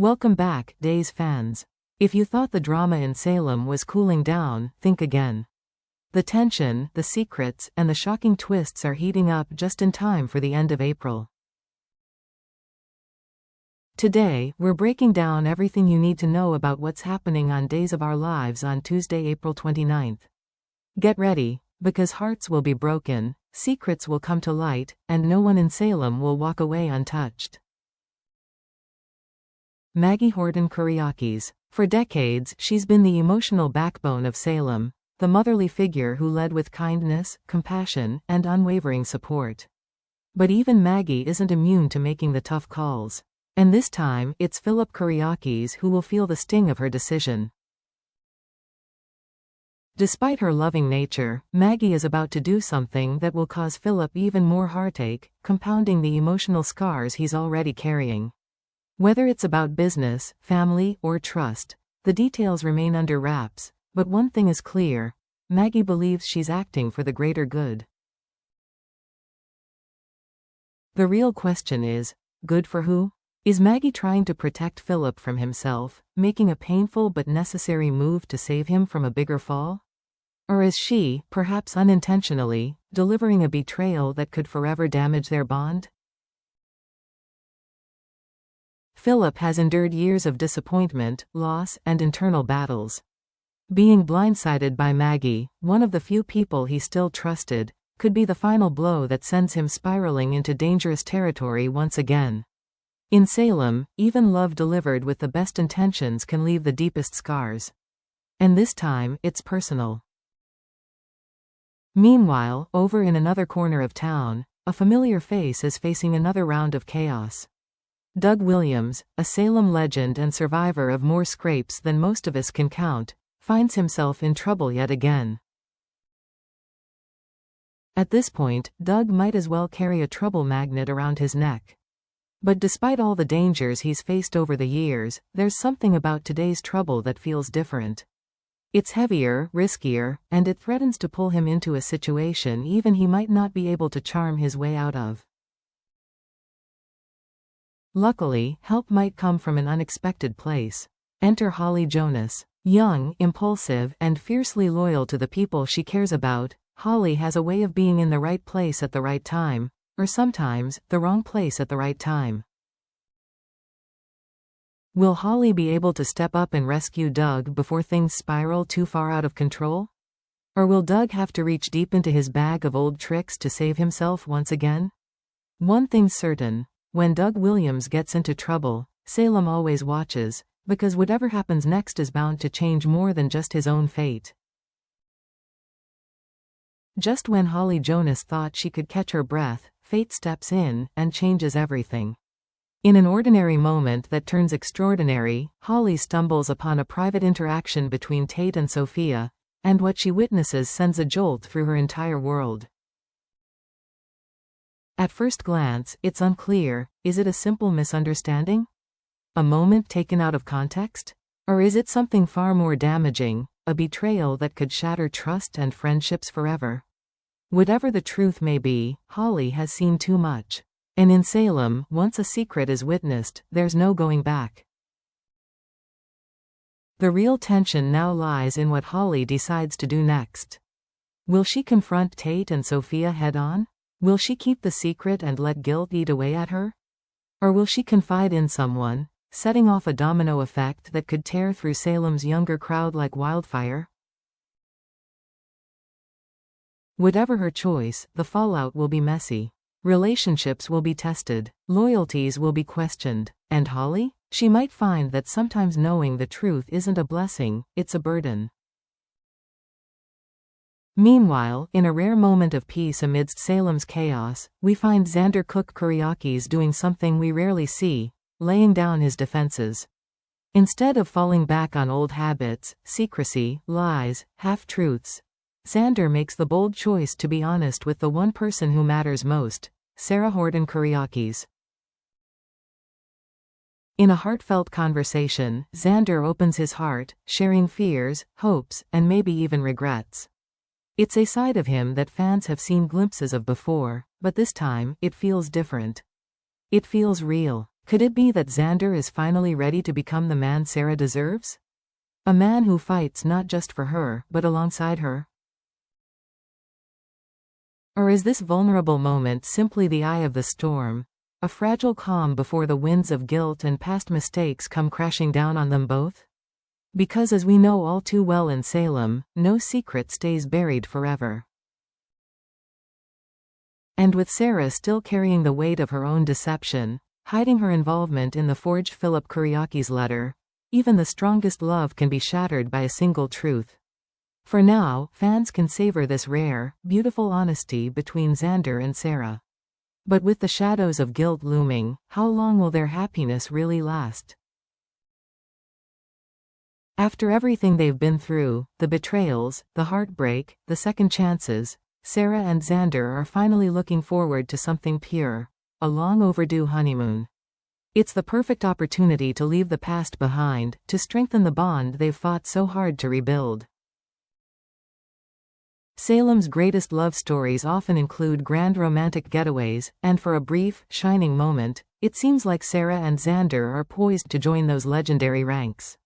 Welcome back, Days fans. If you thought the drama in Salem was cooling down, think again. The tension, the secrets, and the shocking twists are heating up just in time for the end of April. Today, we're breaking down everything you need to know about what's happening on Days of Our Lives on Tuesday, April 29th. Get ready, because hearts will be broken, secrets will come to light, and no one in Salem will walk away untouched. Maggie Horton Kuriakis. For decades, she's been the emotional backbone of Salem, the motherly figure who led with kindness, compassion, and unwavering support. But even Maggie isn't immune to making the tough calls. And this time, it's Philip Kuriakis who will feel the sting of her decision. Despite her loving nature, Maggie is about to do something that will cause Philip even more heartache, compounding the emotional scars he's already carrying. Whether it's about business, family, or trust, the details remain under wraps, but one thing is clear: Maggie believes she's acting for the greater good. The real question is, good for who? Is Maggie trying to protect Philip from himself, making a painful but necessary move to save him from a bigger fall? Or is she, perhaps unintentionally, delivering a betrayal that could forever damage their bond? Philip has endured years of disappointment, loss, and internal battles. Being blindsided by Maggie, one of the few people he still trusted, could be the final blow that sends him spiraling into dangerous territory once again. In Salem, even love delivered with the best intentions can leave the deepest scars. And this time, it's personal. Meanwhile, over in another corner of town, a familiar face is facing another round of chaos. Doug Williams, a Salem legend and survivor of more scrapes than most of us can count, finds himself in trouble yet again. At this point, Doug might as well carry a trouble magnet around his neck. But despite all the dangers he's faced over the years, there's something about today's trouble that feels different. It's heavier, riskier, and it threatens to pull him into a situation even he might not be able to charm his way out of. Luckily, help might come from an unexpected place. Enter Holly Jonas. Young, impulsive, and fiercely loyal to the people she cares about, Holly has a way of being in the right place at the right time, or sometimes, the wrong place at the right time. Will Holly be able to step up and rescue Doug before things spiral too far out of control? Or will Doug have to reach deep into his bag of old tricks to save himself once again? One thing's certain: when Doug Williams gets into trouble, Salem always watches, because whatever happens next is bound to change more than just his own fate. Just when Holly Jonas thought she could catch her breath, fate steps in and changes everything. In an ordinary moment that turns extraordinary, Holly stumbles upon a private interaction between Tate and Sophia, and what she witnesses sends a jolt through her entire world. At first glance, it's unclear: is it a simple misunderstanding? A moment taken out of context? Or is it something far more damaging, a betrayal that could shatter trust and friendships forever? Whatever the truth may be, Holly has seen too much. And in Salem, once a secret is witnessed, there's no going back. The real tension now lies in what Holly decides to do next. Will she confront Tate and Sophia head-on? Will she keep the secret and let guilt eat away at her? Or will she confide in someone, setting off a domino effect that could tear through Salem's younger crowd like wildfire? Whatever her choice, the fallout will be messy. Relationships will be tested, loyalties will be questioned, and Holly? She might find that sometimes knowing the truth isn't a blessing, it's a burden. Meanwhile, in a rare moment of peace amidst Salem's chaos, we find Xander Kuriakis doing something we rarely see: laying down his defenses. Instead of falling back on old habits, secrecy, lies, half-truths, Xander makes the bold choice to be honest with the one person who matters most, Sarah Horton Kuriakis. In a heartfelt conversation, Xander opens his heart, sharing fears, hopes, and maybe even regrets. It's a side of him that fans have seen glimpses of before, but this time, it feels different. It feels real. Could it be that Xander is finally ready to become the man Sarah deserves? A man who fights not just for her, but alongside her? Or is this vulnerable moment simply the eye of the storm, a fragile calm before the winds of guilt and past mistakes come crashing down on them both? Because as we know all too well in Salem, no secret stays buried forever. And with Sarah still carrying the weight of her own deception, hiding her involvement in the forged Philip Kuriaki's letter, even the strongest love can be shattered by a single truth. For now, fans can savor this rare, beautiful honesty between Xander and Sarah. But with the shadows of guilt looming, how long will their happiness really last? After everything they've been through, the betrayals, the heartbreak, the second chances, Sarah and Xander are finally looking forward to something pure, a long overdue honeymoon. It's the perfect opportunity to leave the past behind, to strengthen the bond they've fought so hard to rebuild. Salem's greatest love stories often include grand romantic getaways, and for a brief, shining moment, it seems like Sarah and Xander are poised to join those legendary ranks.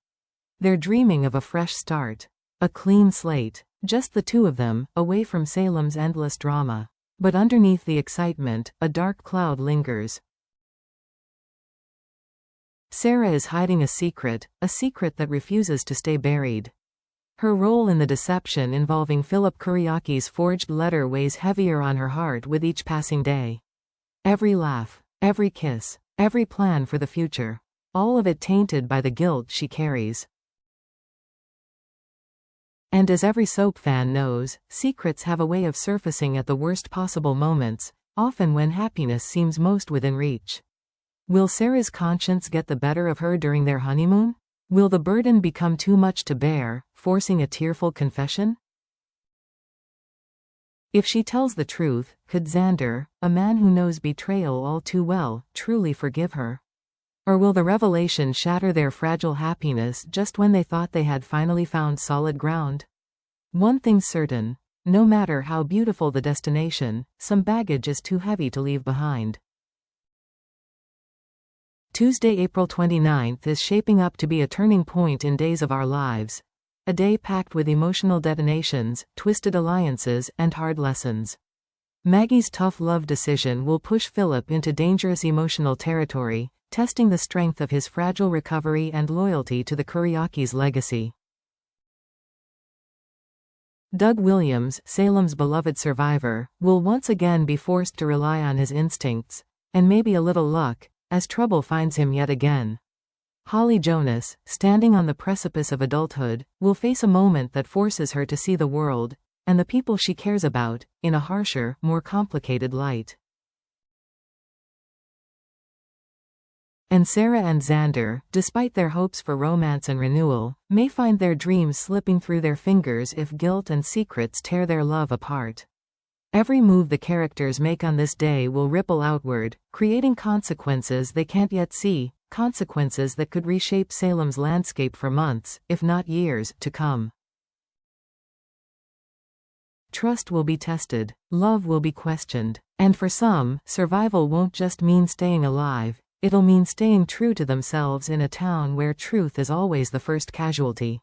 They're dreaming of a fresh start, a clean slate, just the two of them, away from Salem's endless drama. But underneath the excitement, a dark cloud lingers. Sarah is hiding a secret that refuses to stay buried. Her role in the deception involving Philip Kuriaki's forged letter weighs heavier on her heart with each passing day. Every laugh, every kiss, every plan for the future, all of it tainted by the guilt she carries. And as every soap fan knows, secrets have a way of surfacing at the worst possible moments, often when happiness seems most within reach. Will Sarah's conscience get the better of her during their honeymoon? Will the burden become too much to bear, forcing a tearful confession? If she tells the truth, could Xander, a man who knows betrayal all too well, truly forgive her? Or will the revelation shatter their fragile happiness just when they thought they had finally found solid ground? One thing's certain, no matter how beautiful the destination, some baggage is too heavy to leave behind. Tuesday, April 29th is shaping up to be a turning point in Days of Our Lives. A day packed with emotional detonations, twisted alliances, and hard lessons. Maggie's tough love decision will push Philip into dangerous emotional territory, testing the strength of his fragile recovery and loyalty to the Kuriaki's legacy. Doug Williams, Salem's beloved survivor, will once again be forced to rely on his instincts, and maybe a little luck, as trouble finds him yet again. Holly Jonas, standing on the precipice of adulthood, will face a moment that forces her to see the world, and the people she cares about, in a harsher, more complicated light. And Sarah and Xander, despite their hopes for romance and renewal, may find their dreams slipping through their fingers if guilt and secrets tear their love apart. Every move the characters make on this day will ripple outward, creating consequences they can't yet see, consequences that could reshape Salem's landscape for months, if not years, to come. Trust will be tested, love will be questioned, and for some, survival won't just mean staying alive, it'll mean staying true to themselves in a town where truth is always the first casualty.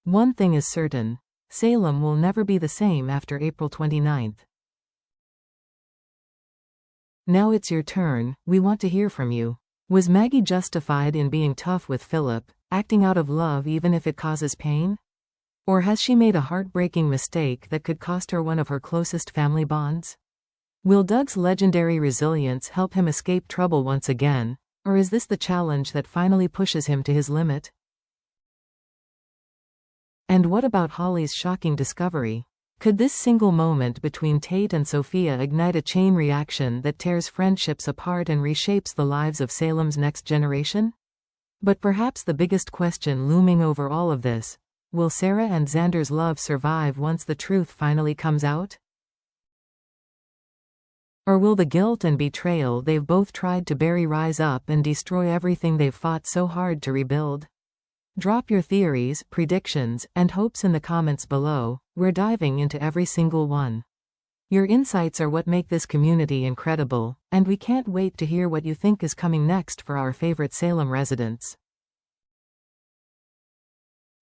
One thing is certain, Salem will never be the same after April 29th. Now it's your turn, we want to hear from you. Was Maggie justified in being tough with Philip, acting out of love even if it causes pain? Or has she made a heartbreaking mistake that could cost her one of her closest family bonds? Will Doug's legendary resilience help him escape trouble once again, or is this the challenge that finally pushes him to his limit? And what about Holly's shocking discovery? Could this single moment between Tate and Sophia ignite a chain reaction that tears friendships apart and reshapes the lives of Salem's next generation? But perhaps the biggest question looming over all of this, will Sarah and Xander's love survive once the truth finally comes out? Or will the guilt and betrayal they've both tried to bury rise up and destroy everything they've fought so hard to rebuild? Drop your theories, predictions, and hopes in the comments below, we're diving into every single one. Your insights are what make this community incredible, and we can't wait to hear what you think is coming next for our favorite Salem residents.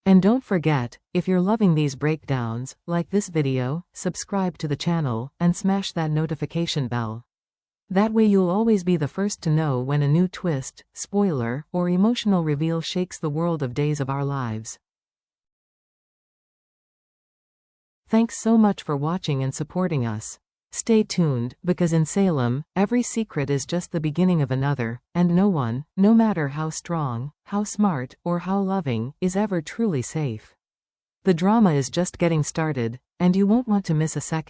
And don't forget, if you're loving these breakdowns, like this video, subscribe to the channel, and smash that notification bell. That way you'll always be the first to know when a new twist, spoiler, or emotional reveal shakes the world of Days of Our Lives. Thanks so much for watching and supporting us. Stay tuned, because in Salem, every secret is just the beginning of another, and no one, no matter how strong, how smart, or how loving, is ever truly safe. The drama is just getting started, and you won't want to miss a second.